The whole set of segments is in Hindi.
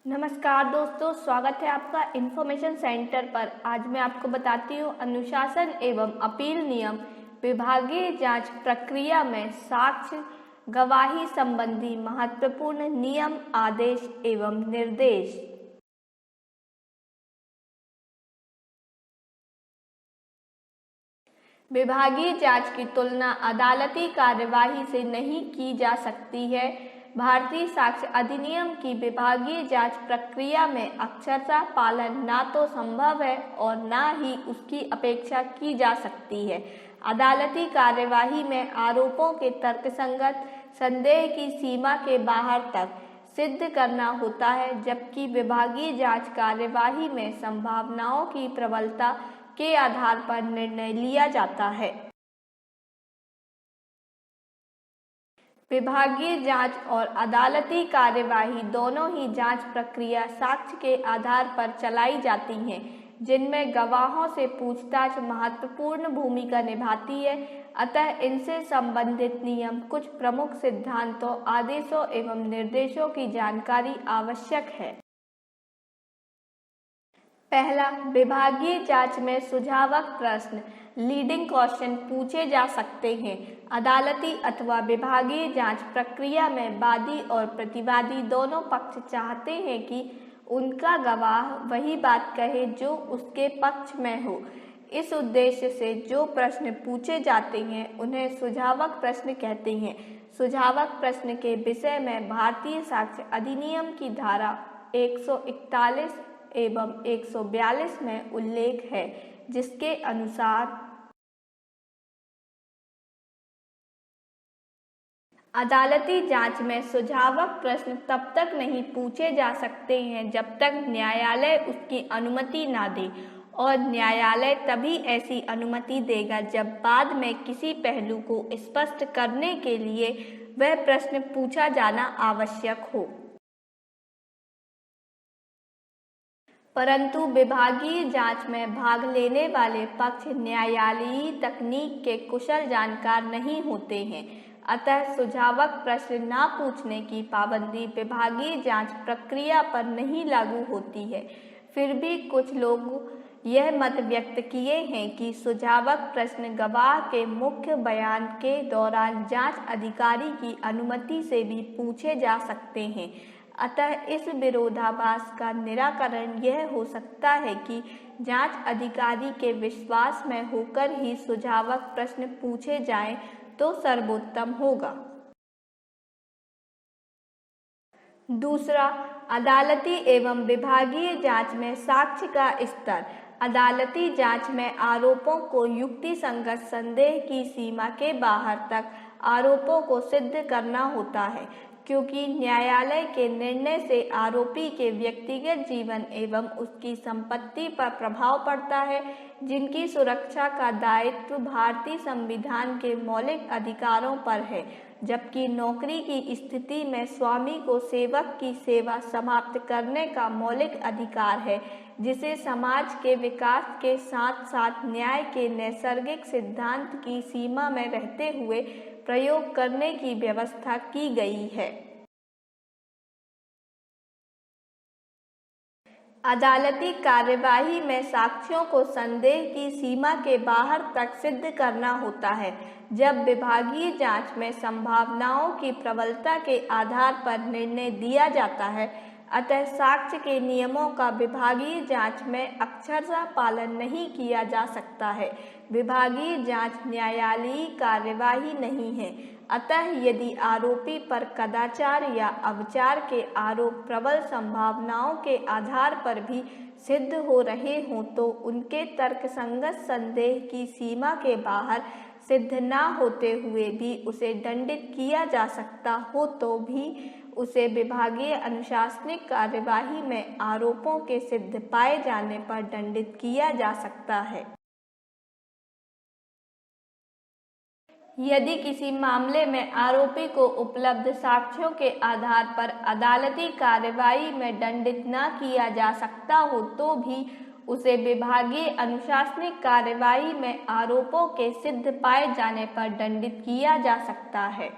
नमस्कार दोस्तों, स्वागत है आपका इन्फॉर्मेशन सेंटर पर। आज मैं आपको बताती हूँ अनुशासन एवं अपील नियम, विभागीय जांच प्रक्रिया में साक्ष्य गवाही संबंधी महत्वपूर्ण नियम, आदेश एवं निर्देश। विभागीय जांच की तुलना अदालती कार्यवाही से नहीं की जा सकती है। भारतीय साक्ष्य अधिनियम की विभागीय जांच प्रक्रिया में अक्षरशः पालन ना तो संभव है और ना ही उसकी अपेक्षा की जा सकती है। अदालती कार्यवाही में आरोपों के तर्कसंगत संदेह की सीमा के बाहर तक सिद्ध करना होता है, जबकि विभागीय जांच कार्यवाही में संभावनाओं की प्रबलता के आधार पर निर्णय लिया जाता है। विभागीय जांच और अदालती कार्यवाही दोनों ही जांच प्रक्रिया साक्ष्य के आधार पर चलाई जाती हैं, जिनमें गवाहों से पूछताछ महत्वपूर्ण भूमिका निभाती है। अतः इनसे संबंधित नियम, कुछ प्रमुख सिद्धांतों, आदेशों एवं निर्देशों की जानकारी आवश्यक है। पहला, विभागीय जांच में सुझावक प्रश्न लीडिंग क्वेश्चन पूछे जा सकते हैं। अदालती अथवा विभागीय जांच प्रक्रिया में वादी और प्रतिवादी दोनों पक्ष चाहते हैं कि उनका गवाह वही बात कहे जो उसके पक्ष में हो। इस उद्देश्य से जो प्रश्न पूछे जाते हैं उन्हें सुझावक प्रश्न कहते हैं। सुझावक प्रश्न के विषय में भारतीय साक्ष्य अधिनियम की धारा 141 एवं 142 में उल्लेख है, जिसके अनुसार अदालती जांच में सुझावक प्रश्न तब तक नहीं पूछे जा सकते हैं जब तक न्यायालय उसकी अनुमति ना दे, और न्यायालय तभी ऐसी अनुमति देगा जब बाद में किसी पहलू को स्पष्ट करने के लिए वह प्रश्न पूछा जाना आवश्यक हो। परंतु विभागीय जांच में भाग लेने वाले पक्ष न्यायालयीय तकनीक के कुशल जानकार नहीं होते हैं। अतः सुझावक प्रश्न न पूछने की पाबंदी विभागीय जांच प्रक्रिया पर नहीं लागू होती है। फिर भी कुछ लोग यह मत व्यक्त किए हैं कि सुझावक प्रश्न गवाह के मुख्य बयान के दौरान जांच अधिकारी की अनुमति से भी पूछे जा सकते हैं। अतः इस विरोधाभास का निराकरण यह हो सकता है कि जांच अधिकारी के विश्वास में होकर ही सुझावक प्रश्न पूछे जाएं तो सर्वोत्तम होगा। दूसरा, अदालती एवं विभागीय जांच में साक्ष्य का स्तर। अदालती जांच में आरोपों को युक्तिसंगत संदेह की सीमा के बाहर तक आरोपों को सिद्ध करना होता है, क्योंकि न्यायालय के निर्णय से आरोपी के व्यक्तिगत जीवन एवं उसकी संपत्ति पर प्रभाव पड़ता है, जिनकी सुरक्षा का दायित्व भारतीय संविधान के मौलिक अधिकारों पर है। जबकि नौकरी की स्थिति में स्वामी को सेवक की सेवा समाप्त करने का मौलिक अधिकार है, जिसे समाज के विकास के साथ साथ न्याय के नैसर्गिक सिद्धांत की सीमा में रहते हुए प्रयोग करने की व्यवस्था की गई है। अदालती कार्यवाही में साक्ष्यों को संदेह की सीमा के बाहर तक सिद्ध करना होता है, जब विभागीय जांच में संभावनाओं की प्रबलता के आधार पर निर्णय दिया जाता है। अतः साक्ष्य के नियमों का विभागीय जांच में अक्षरशः पालन नहीं किया जा सकता है। विभागीय जांच न्यायालयीय कार्यवाही नहीं है। अतः यदि आरोपी पर कदाचार या अविचार के आरोप प्रबल संभावनाओं के आधार पर भी सिद्ध हो रहे हों तो उनके तर्कसंगत संदेह की सीमा के बाहर सिद्ध न होते हुए भी उसे दंडित किया जा सकता हो तो भी उसे विभागीय अनुशासनिक कार्यवाही में आरोपों के सिद्ध पाए जाने पर दंडित किया जा सकता है। यदि किसी मामले में आरोपी को उपलब्ध साक्ष्यों के आधार पर अदालती कार्यवाही में दंडित न किया जा सकता हो तो भी उसे विभागीय अनुशासनिक कार्यवाही में आरोपों के सिद्ध पाए जाने पर दंडित किया जा सकता है।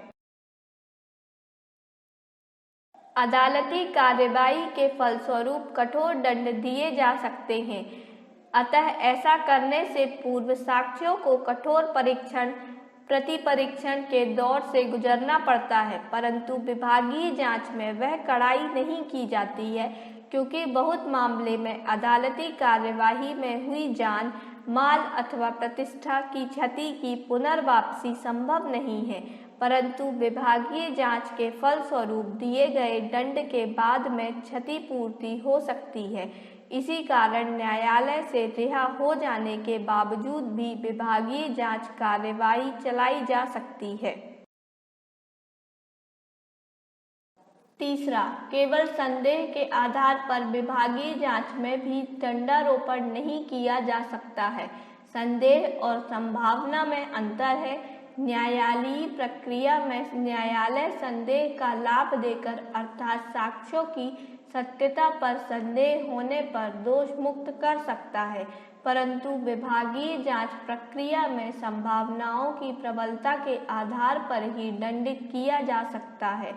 अदालती कार्यवाही के फलस्वरूप कठोर दंड दिए जा सकते हैं। अतः ऐसा करने से पूर्व साक्ष्यों को कठोर परीक्षण प्रतिपरीक्षण के दौर से गुजरना पड़ता है, परंतु विभागीय जांच में वह कड़ाई नहीं की जाती है, क्योंकि बहुत मामले में अदालती कार्यवाही में हुई जान, माल अथवा प्रतिष्ठा की क्षति की पुनर्वापसी संभव नहीं है, परंतु विभागीय जांच के फलस्वरूप दिए गए दंड के बाद में क्षतिपूर्ति हो सकती है। इसी कारण न्यायालय से रिहा हो जाने के बावजूद भी विभागीय जांच कार्यवाही चलाई जा सकती है। तीसरा, केवल संदेह के आधार पर विभागीय जांच में भी दंडारोपण नहीं किया जा सकता है। संदेह और संभावना में अंतर है। न्यायालयीय प्रक्रिया में न्यायालय संदेह का लाभ देकर अर्थात साक्ष्यों की सत्यता पर संदेह होने पर दोष मुक्त कर सकता है, परंतु विभागीय जांच प्रक्रिया में संभावनाओं की प्रबलता के आधार पर ही दंडित किया जा सकता है।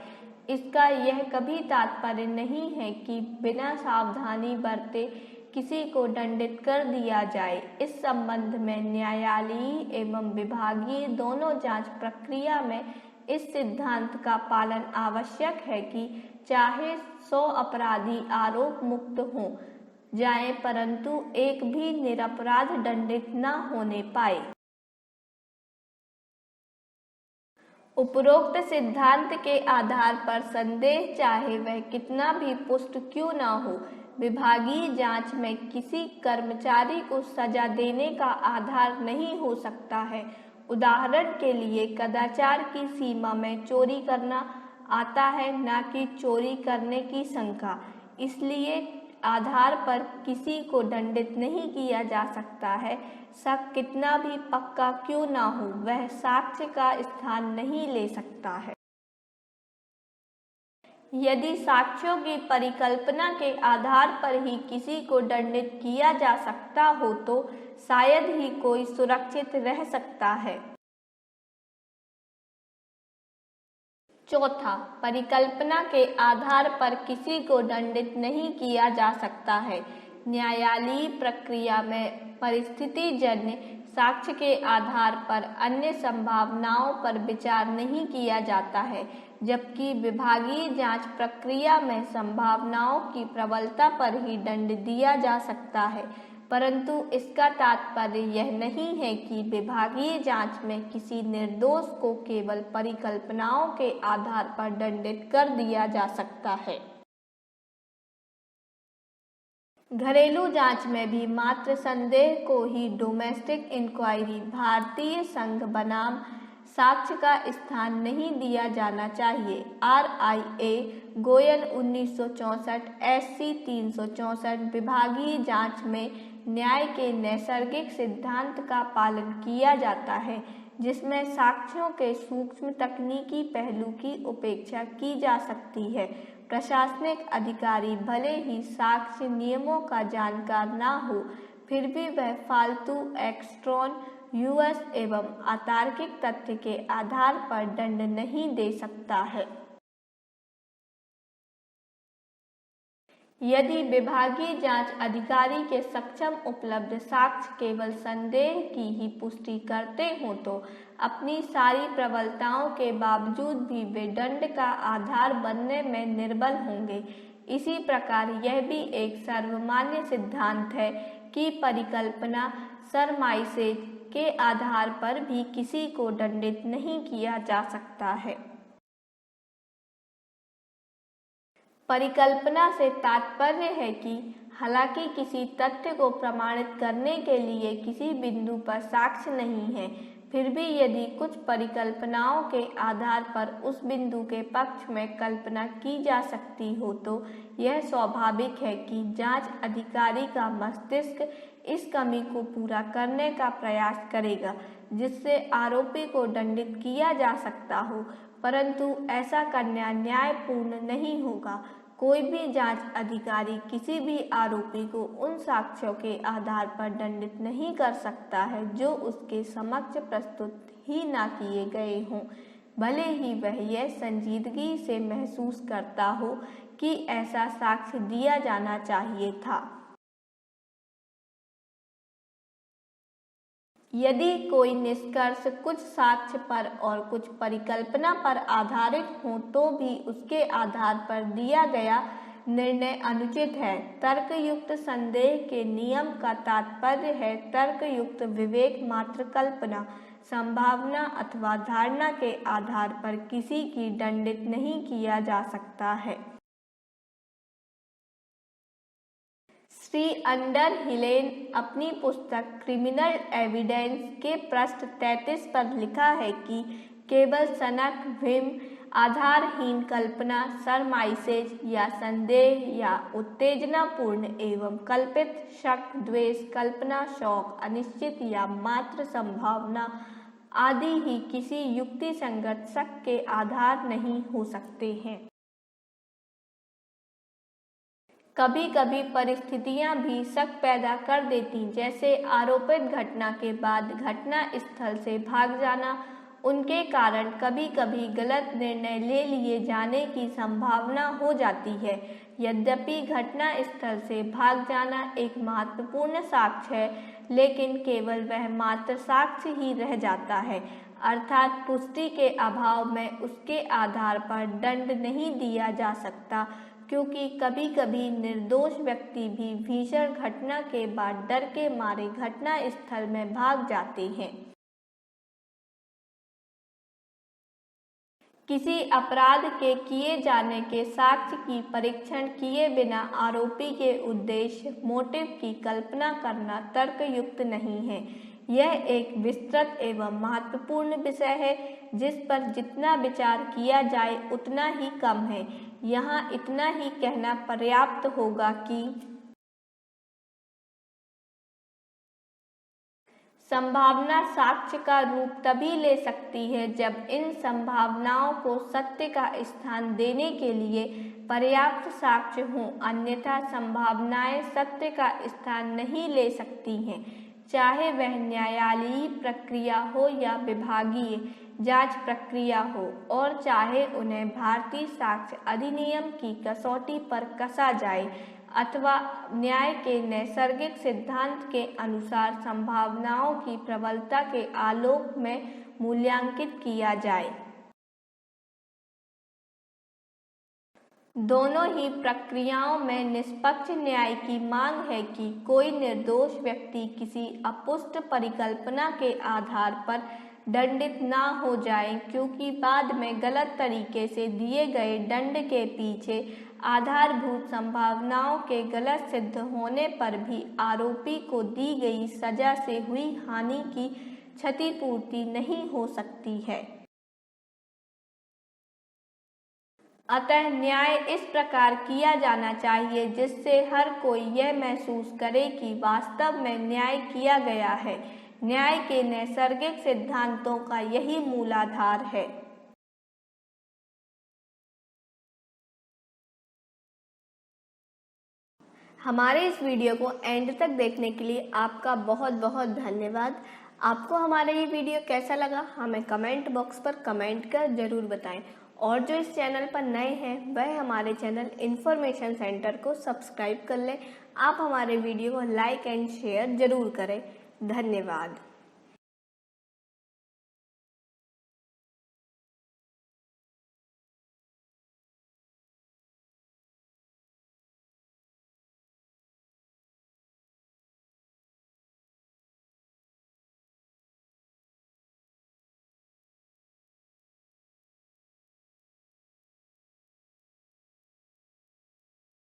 इसका यह कभी तात्पर्य नहीं है कि बिना सावधानी बरते किसी को दंडित कर दिया जाए। इस संबंध में न्यायालयीय एवं विभागीय दोनों जांच प्रक्रिया में इस सिद्धांत का पालन आवश्यक है कि चाहे 100 अपराधी आरोप मुक्त हो जाएं, परंतु एक भी निरपराध दंडित न होने पाए। उपरोक्त सिद्धांत के आधार पर संदेह चाहे वह कितना भी पुष्ट क्यों न हो, विभागीय जांच में किसी कर्मचारी को सजा देने का आधार नहीं हो सकता है। उदाहरण के लिए कदाचार की सीमा में चोरी करना आता है, न कि चोरी करने की शंका। इसलिए आधार पर किसी को दंडित नहीं किया जा सकता है। शक कितना भी पक्का क्यों न हो, वह साक्ष्य का स्थान नहीं ले सकता है। यदि साक्ष्यों की परिकल्पना के आधार पर ही किसी को दंडित किया जा सकता हो तो शायद ही कोई सुरक्षित रह सकता है। चौथा, परिकल्पना के आधार पर किसी को दंडित नहीं किया जा सकता है। न्यायालयीय प्रक्रिया में परिस्थितिजन्य साक्ष्य के आधार पर अन्य संभावनाओं पर विचार नहीं किया जाता है, जबकि विभागीय जांच प्रक्रिया में संभावनाओं की प्रबलता पर ही दंड दिया जा सकता है, परंतु इसका तात्पर्य यह नहीं है कि विभागीय जांच में किसी निर्दोष को केवल परिकल्पनाओं के आधार पर दंडित कर दिया जा सकता है। घरेलू जांच में भी मात्र संदेह को ही डोमेस्टिक इंक्वायरी भारतीय संघ बनाम साक्ष्य का स्थान नहीं दिया जाना चाहिए। RIA गोयल 1964 SC 364 विभागीय जांच में न्याय के नैसर्गिक सिद्धांत का पालन किया जाता है, जिसमें साक्ष्यों के सूक्ष्म तकनीकी पहलू की उपेक्षा की जा सकती है। प्रशासनिक अधिकारी भले ही साक्ष्य नियमों का जानकार ना हो, फिर भी वह फालतू एक्स्ट्रॉन यूएस एवं अतार्किक तथ्य के आधार पर दंड नहीं दे सकता है। यदि विभागीय जांच अधिकारी के सक्षम उपलब्ध साक्ष्य केवल संदेह की ही पुष्टि करते हों तो अपनी सारी प्रबलताओं के बावजूद भी वे दंड का आधार बनने में निर्बल होंगे। इसी प्रकार यह भी एक सर्वमान्य सिद्धांत है कि परिकल्पना सरमाइसे के आधार पर भी किसी को दंडित नहीं किया जा सकता है। परिकल्पना से तात्पर्य है कि हालांकि किसी तथ्य को प्रमाणित करने के लिए किसी बिंदु पर साक्ष्य नहीं है, फिर भी यदि कुछ परिकल्पनाओं के आधार पर उस बिंदु के पक्ष में कल्पना की जा सकती हो तो यह स्वाभाविक है कि जांच अधिकारी का मस्तिष्क इस कमी को पूरा करने का प्रयास करेगा जिससे आरोपी को दंडित किया जा सकता हो, परंतु ऐसा करना न्यायपूर्ण नहीं होगा। कोई भी जांच अधिकारी किसी भी आरोपी को उन साक्ष्यों के आधार पर दंडित नहीं कर सकता है जो उसके समक्ष प्रस्तुत ही ना किए गए हों। भले ही वह यह संजीदगी से महसूस करता हो कि ऐसा साक्ष्य दिया जाना चाहिए था। यदि कोई निष्कर्ष कुछ साक्ष्य पर और कुछ परिकल्पना पर आधारित हो तो भी उसके आधार पर दिया गया निर्णय अनुचित है। तर्कयुक्त संदेह के नियम का तात्पर्य है तर्कयुक्त विवेक मात्र कल्पना, संभावना अथवा धारणा के आधार पर किसी की दंडित नहीं किया जा सकता है। श्री अंडरहिलेन अपनी पुस्तक क्रिमिनल एविडेंस के पृष्ठ 33 पर लिखा है कि केवल सनक, व्हिम, आधारहीन कल्पना, सरमाइसेज या संदेह या उत्तेजनापूर्ण एवं कल्पित शक, द्वेष, कल्पना, शौक, अनिश्चित या मात्र संभावना आदि ही किसी युक्तिसंगत शक के आधार नहीं हो सकते हैं। कभी कभी परिस्थितियां भी शक पैदा कर देती, जैसे आरोपित घटना के बाद घटना स्थल से भाग जाना। उनके कारण कभी कभी गलत निर्णय ले लिए जाने की संभावना हो जाती है। यद्यपि घटना स्थल से भाग जाना एक महत्वपूर्ण साक्ष्य है, लेकिन केवल वह मात्र साक्ष्य ही रह जाता है, अर्थात पुष्टि के अभाव में उसके आधार पर दंड नहीं दिया जा सकता, क्योंकि कभी कभी निर्दोष व्यक्ति भी भीषण घटना के बाद डर के मारे घटना स्थल में भाग जाते हैं। किसी अपराध के किए जाने के साक्ष्य की परीक्षण किए बिना आरोपी के उद्देश्य, मोटिव की कल्पना करना तर्कयुक्त नहीं है। यह एक विस्तृत एवं महत्वपूर्ण विषय है जिस पर जितना विचार किया जाए उतना ही कम है। यहाँ इतना ही कहना पर्याप्त होगा कि संभावना साक्ष्य का रूप तभी ले सकती है जब इन संभावनाओं को सत्य का स्थान देने के लिए पर्याप्त साक्ष्य हों, अन्यथा संभावनाएं सत्य का स्थान नहीं ले सकती हैं, चाहे वह न्यायालयीय प्रक्रिया हो या विभागीय जांच प्रक्रिया हो, और चाहे उन्हें भारतीय साक्ष्य अधिनियम की कसौटी पर कसा जाए अथवा न्याय के नैसर्गिक सिद्धांत के अनुसार संभावनाओं की प्रबलता के आलोक में मूल्यांकित किया जाए। दोनों ही प्रक्रियाओं में निष्पक्ष न्याय की मांग है कि कोई निर्दोष व्यक्ति किसी अपुष्ट परिकल्पना के आधार पर दंडित ना हो जाए, क्योंकि बाद में गलत तरीके से दिए गए दंड के पीछे आधारभूत संभावनाओं के गलत सिद्ध होने पर भी आरोपी को दी गई सजा से हुई हानि की क्षतिपूर्ति नहीं हो सकती है। अतः न्याय इस प्रकार किया जाना चाहिए जिससे हर कोई यह महसूस करे कि वास्तव में न्याय किया गया है। न्याय के नैसर्गिक सिद्धांतों का यही मूलाधार है। हमारे इस वीडियो को एंड तक देखने के लिए आपका बहुत बहुत धन्यवाद। आपको हमारा ये वीडियो कैसा लगा हमें कमेंट बॉक्स पर कमेंट कर जरूर बताएं, और जो इस चैनल पर नए हैं वह हमारे चैनल इन्फॉर्मेशन सेंटर को सब्सक्राइब कर लें। आप हमारे वीडियो को लाइक एंड शेयर जरूर करें। धन्यवाद।